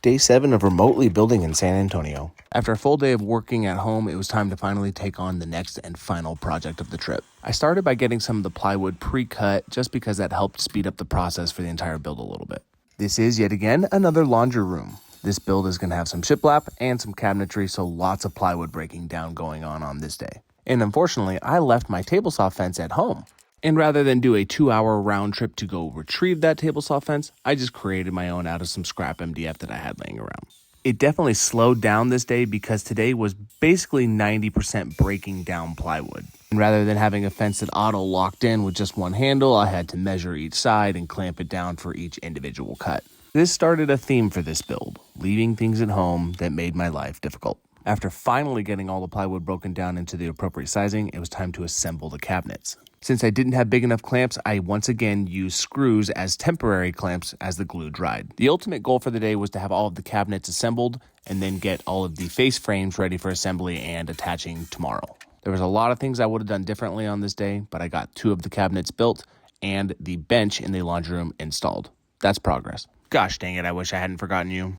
day 7 of remotely building in San Antonio. After a full day of working at home, it was time to finally take on the next and final project of the trip. I started by getting some of the plywood pre-cut just because that helped speed up the process for the entire build a little bit. This is yet again another laundry room. This build is going to have some shiplap and some cabinetry, so lots of plywood breaking down going on this day. And unfortunately, I left my table saw fence at home. And rather than do a 2-hour round trip to go retrieve that table saw fence, I just created my own out of some scrap MDF that I had laying around. It definitely slowed down this day because today was basically 90% breaking down plywood. And rather than having a fence that auto locked in with just one handle, I had to measure each side and clamp it down for each individual cut. This started a theme for this build, leaving things at home that made my life difficult. After finally getting all the plywood broken down into the appropriate sizing, it was time to assemble the cabinets. Since I didn't have big enough clamps, I once again used screws as temporary clamps as the glue dried. The ultimate goal for the day was to have all of the cabinets assembled and then get all of the face frames ready for assembly and attaching tomorrow. There was a lot of things I would have done differently on this day, but I got 2 of the cabinets built and the bench in the laundry room installed. That's progress. Gosh dang it, I wish I hadn't forgotten you.